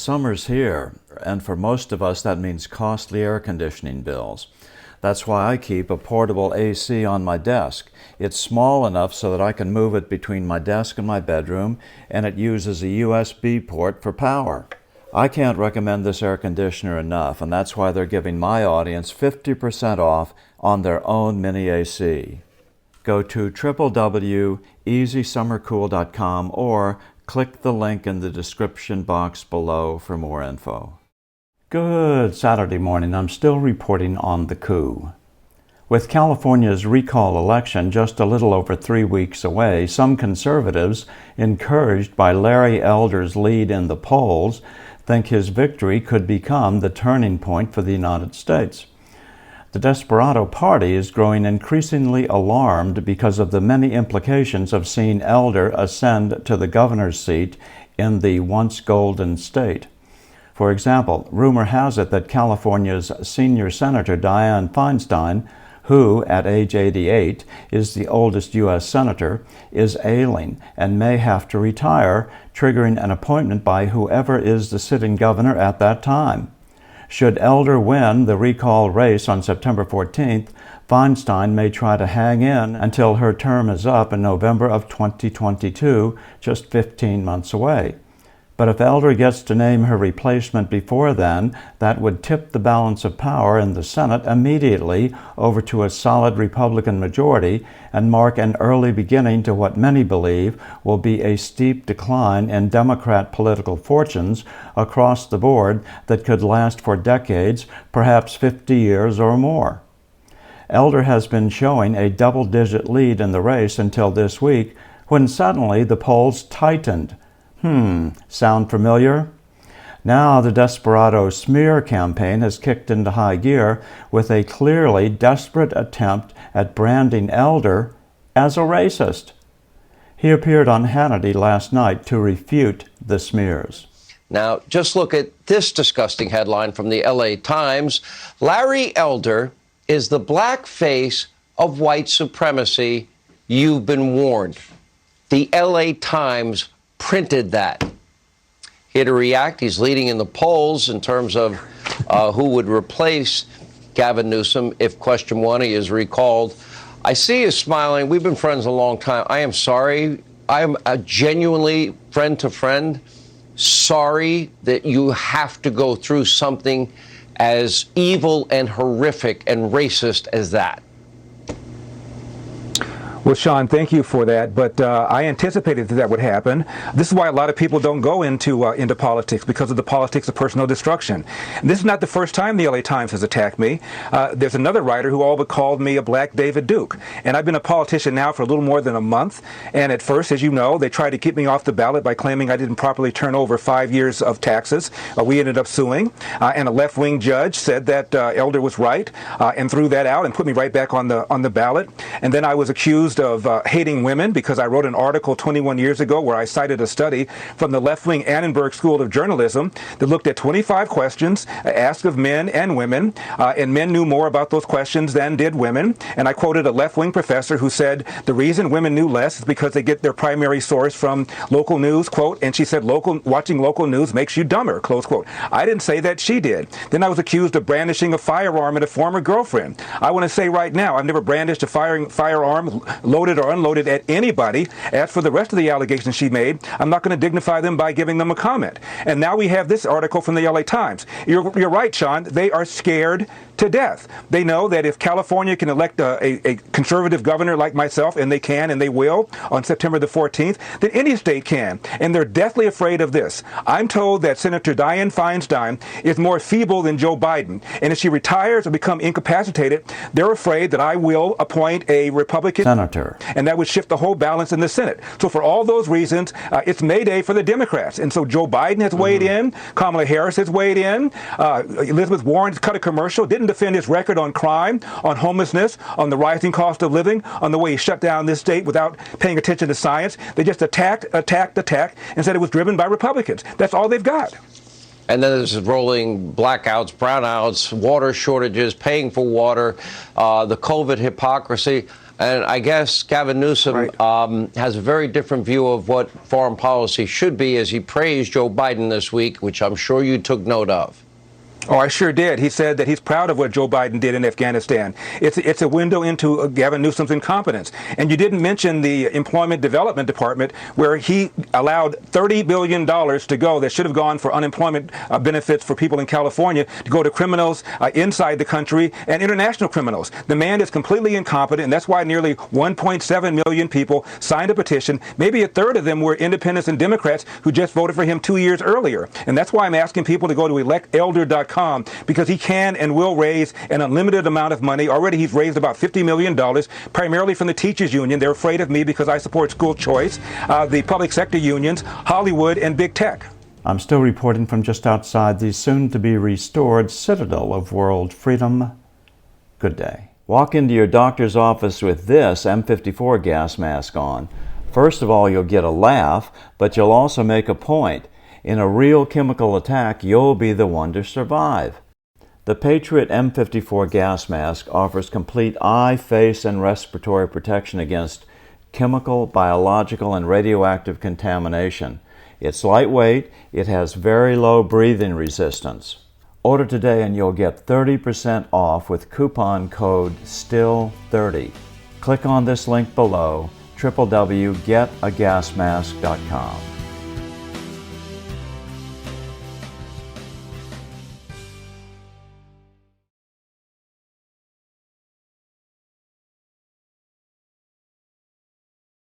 Summer's here, and for most of us that means costly air conditioning bills. That's why I keep a portable AC on my desk. It's small enough so that I can move it between my desk and my bedroom, and it uses a USB port for power. I can't recommend this air conditioner enough, and that's why they're giving my audience 50% off on their own mini AC. Go to www.easysummercool.com or click the link in the description box below for more info. Good Saturday morning. I'm still reporting on the coup. With California's recall election just a little over 3 weeks away, some conservatives, encouraged by Larry Elder's lead in the polls, think his victory could become the turning point for the United States. The Desperado Party is growing increasingly alarmed because of the many implications of seeing Elder ascend to the governor's seat in the once golden state. For example, rumor has it that California's senior Senator Dianne Feinstein, who, at age 88, is the oldest U.S. senator, is ailing and may have to retire, triggering an appointment by whoever is the sitting governor at that time. Should Elder win the recall race on September 14th, Feinstein may try to hang in until her term is up in November of 2022, just 15 months away. But if Elder gets to name her replacement before then, that would tip the balance of power in the Senate immediately over to a solid Republican majority and mark an early beginning to what many believe will be a steep decline in Democrat political fortunes across the board that could last for decades, perhaps 50 years or more. Elder has been showing a double-digit lead in the race until this week, when suddenly the polls tightened. Sound familiar? Now the Desperado smear campaign has kicked into high gear with a clearly desperate attempt at branding Elder as a racist. He appeared on Hannity last night to refute the smears. Now, just look at this disgusting headline from the LA Times. Larry Elder is the black face of white supremacy. You've been warned. The LA Times printed that. Here to react, he's leading in the polls in terms of who would replace Gavin Newsom if question 1 he is recalled. I see you smiling. We've been friends a long time. I am sorry. I am genuinely friend to friend sorry that you have to go through something as evil and horrific and racist as that. Well, Sean, thank you for that, but I anticipated that would happen. This is why a lot of people don't go into politics, because of the politics of personal destruction. And this is not the first time the LA Times has attacked me. There's another writer who all but called me a black David Duke, and I've been a politician now for a little more than a month, and at first, as you know, they tried to keep me off the ballot by claiming I didn't properly turn over 5 years of taxes. We ended up suing, and a left-wing judge said that Elder was right, and threw that out and put me right back on the ballot. And then I was accused of hating women because I wrote an article 21 years ago where I cited a study from the left-wing Annenberg School of Journalism that looked at 25 questions asked of men and women, and men knew more about those questions than did women. And I quoted a left-wing professor who said the reason women knew less is because they get their primary source from local news, quote, and she said watching local news makes you dumber, close quote. I didn't say that, she did. Then I was accused of brandishing a firearm at a former girlfriend. I want to say right now, I've never brandished a firearm, loaded or unloaded, at anybody. As for the rest of the allegations she made, I'm not going to dignify them by giving them a comment. And now we have this article from the LA Times. You're right, Sean. They are scared to death. They know that if California can elect a conservative governor like myself, and they can and they will on September the 14th, then any state can. And they're deathly afraid of this. I'm told that Senator Dianne Feinstein is more feeble than Joe Biden. And if she retires or become incapacitated, they're afraid that I will appoint a Republican senator. And that would shift the whole balance in the Senate. So for all those reasons, it's Mayday for the Democrats. And so Joe Biden has weighed in. Kamala Harris has weighed in. Elizabeth Warren has cut a commercial, didn't defend his record on crime, on homelessness, on the rising cost of living, on the way he shut down this state without paying attention to science. They just attacked, and said it was driven by Republicans. That's all they've got. And then there's rolling blackouts, brownouts, water shortages, paying for water, the COVID hypocrisy. And I guess Gavin Newsom has a very different view of what foreign policy should be, as he praised Joe Biden this week, which I'm sure you took note of. Oh, I sure did. He said that he's proud of what Joe Biden did in Afghanistan. It's a window into Gavin Newsom's incompetence. And you didn't mention the Employment Development Department, where he allowed $30 billion to go that should have gone for unemployment benefits for people in California to go to criminals inside the country and international criminals. The man is completely incompetent, and that's why nearly 1.7 million people signed a petition. Maybe a third of them were independents and Democrats who just voted for him 2 years earlier. And that's why I'm asking people to go to electelder.com, because he can and will raise an unlimited amount of money. Already he's raised about $50 million, primarily from the teachers union. They're afraid of me because I support school choice, the public sector unions, Hollywood, and big tech. I'm still reporting from just outside the soon-to-be restored citadel of world freedom. Good day. Walk into your doctor's office with this M54 gas mask on. First of all, you'll get a laugh, but you'll also make a point. In a real chemical attack, you'll be the one to survive. The Patriot M54 gas mask offers complete eye, face, and respiratory protection against chemical, biological, and radioactive contamination. It's lightweight, it has very low breathing resistance. Order today and you'll get 30% off with coupon code STILL30. Click on this link below, www.getagasmask.com.